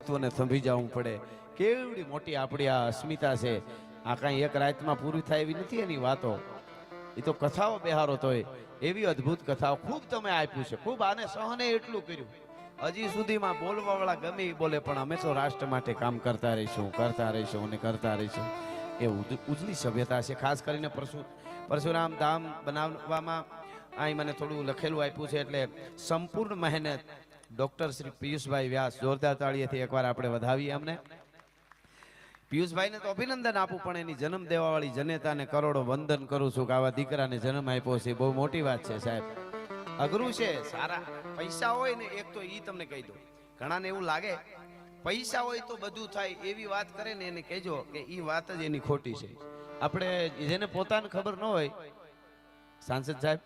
ભક્તોને સંભી જવું પડે. કેવડી મોટી આપણી આ અસ્મિતા છે. આ કાંઈ એક રાતમાં પૂરી થાય એવી નથી એની વાતો. એ તો કથાઓ બેહારો તોય એવી અદ્ભુત કથાઓ ખૂબ તમે આપ્યું છે. ખૂબ આને સહને એટલું કર્યું. હજી સુધીમાં બોલવાવાળા ગમે એ બોલે, પણ અમે તો રાષ્ટ્ર માટે કામ કરતા રહીશું અને કરતા રહીશું. એ ઉજળી સભ્યતા છે. ખાસ કરીને પરશુરામ ધામ બનાવવામાં અહીં મને થોડું લખેલું આપ્યું છે, એટલે સંપૂર્ણ મહેનત ડોક્ટર શ્રી પિયુષભાઈ વ્યાસ. જોરદાર તાળીએથી એકવાર આપણે વધાવીએ અમને. પિયુષભાઈને તો અભિનંદન આપું, પણ એની જન્મ દેવાવાળી જનેતાને કરોડો વંદન કરું છું કે આવા દીકરાને જન્મ આપ્યો છે. બહુ મોટી વાત છે સાહેબ. અઘરું છે. સારા પૈસા હોય ને, એક તો ઈ તમને કહી દો, ઘણાને એવું લાગે પૈસા હોય તો બધું થાય, એવી વાત કરે ને એને કહેજો કે ઈ વાત જ એની ખોટી છે. આપણે જેને પોતાને ખબર ન હોય, સાંસદ સાહેબ,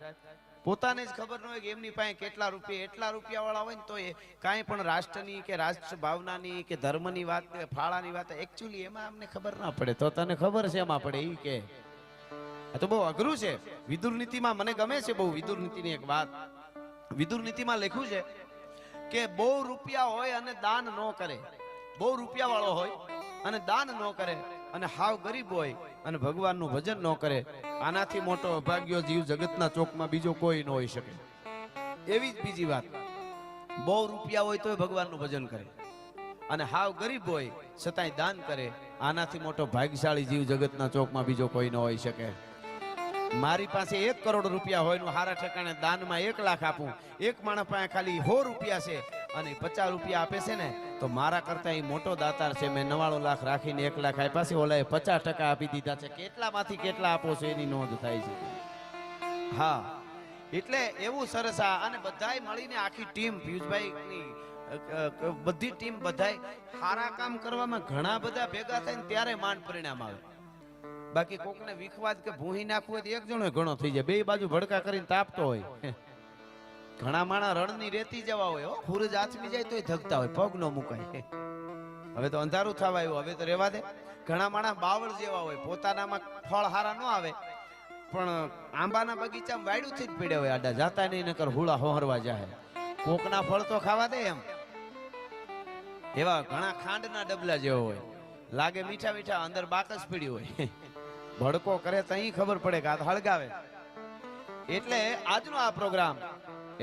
પોતાને જ ખબર ન હોય કે એમની પાસે કેટલા રૂપિયા, એટલા રૂપિયા વાળા હોય ને તો એ કાંઈ પણ રાષ્ટ્રની કે રાષ્ટ્ર ભાવનાની કે ધર્મની વાત, ફાળાની વાત, એકચ્યુઅલી એમાં અમને ખબર ના પડે. તો તને ખબર છે એમાં પડે ઈ કે આ તો બહુ અઘરું છે. વિદુર નીતિમાં મને ગમે છે બહુ. વિદુર નીતિની એક વાત વિદુર નીતિમાં લખ્યું છે કે બહુ રૂપિયા હોય અને દાન ન કરે, બહુ રૂપિયા વાળો હોય અને દાન ન કરે, અને હાવ ગરીબ હોય અને ભગવાનનું ભજન ન કરે, આનાથી મોટો અભાગ્યો જીવ જગતના ચોકમાં બીજો કોઈ ન હોઈ શકે. એવી જ બીજી વાત, બહુ રૂપિયા હોય તોય ભગવાનનું ભજન કરે અને હાવ ગરીબ હોય છતાંય દાન કરે, આનાથી મોટો ભાગ્યશાળી જીવ જગતના ચોકમાં બીજો કોઈ ન હોઈ શકે. મારી પાસે 1 કરોડ રૂપિયા હોય નું હારા ઠેકાણે દાનમાં 1 લાખ આપું, એક માણસ પાસે ખાલી 100 રૂપિયા છે અને 50 રૂપિયા આપે છે ને, તો મારા કરતા એ મોટો દાતાર છે. મેં 99 લાખ રાખીને 1 લાખ આપ્યા છે, ઓલાએ 50% આપી દીધા છે. કેટલામાંથી કેટલા આપો છો એની નોંધ થાય છે. હા, એટલે એવું સરસ. અને બધાય મળીને આખી ટીમ, પિયુષભાઈની બધી ટીમ, બધાય સારા કામ કરવામાં ઘણા બધા ભેગા થાય ને ત્યારે માંડ પરિણામ આવે. બાકી કોકને વિખવાદ કે ભૂહી નાખવું હોય તો એક જણો ઘણો થઈ જાય. બે બાજુ ભડકા કરીને તાપતો હોય. ઘણા માણા રણની રેતી જવા હોય, સૂરજ આથમી જાય તોય ધગતા હોય, પગ ન મુકાય. હવે તો અંધારું થવા આવ્યું, હવે તો રેવા દે. ઘણા માણા બાવળ જેવા હોય, પોતાનામાં ફળ હારા ન આવે પણ આંબાના બગીચામાં વાયડું થી જ પીડ્યા હોય, આડા જાતા નહીં નકર હુળા હોહરવા જાય. કોકના ફળ તો ખાવા દે એમ. એવા ઘણા ખાંડના ડબલા જેવો હોય, લાગે મીઠા મીઠા, અંદર બાકસ પીડી હોય. ભડકો કરે તો અહીં ખબર પડે કે આ હળગાવે. એટલે આજનો આ પ્રોગ્રામ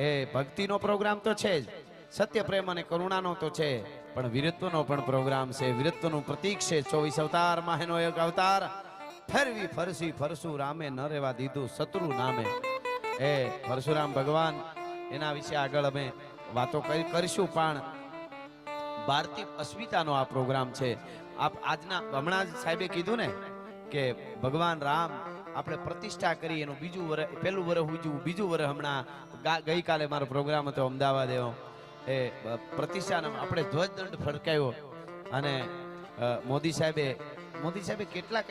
એ ભક્તિનો પ્રોગ્રામ તો છે જ, સત્ય પ્રેમ અને કરુણાનો તો છે, પણ વીરત્વનો પણ પ્રોગ્રામ છે. વીરત્વનું પ્રતીક છે 24 અવતારમાં એનો એક અવતાર. ફેરવી ફરસી પરશુરામે ન રહેવા દીધું શત્રુ નામે. એ પરશુરામ ભગવાન, એના વિશે આગળ અમે વાતો કરીશું, પણ ભારતીય અસ્મિતાનો આ પ્રોગ્રામ છે. આપ આજના હમણાં જ સાહેબે કીધું ને કે ભગવાન રામ આપણે પ્રતિષ્ઠા કરી, એનું બીજું વર્ષ, પહેલું વર્ષ ઉજવું, બીજું વર્ષ. હમણાં ગઈકાલે મારો પ્રોગ્રામ હતો અમદાવાદ, એવો એ પ્રતિષ્ઠાનો આપણે ધ્વજદંડ ફરકાવ્યો. અને મોદી સાહેબે કેટલા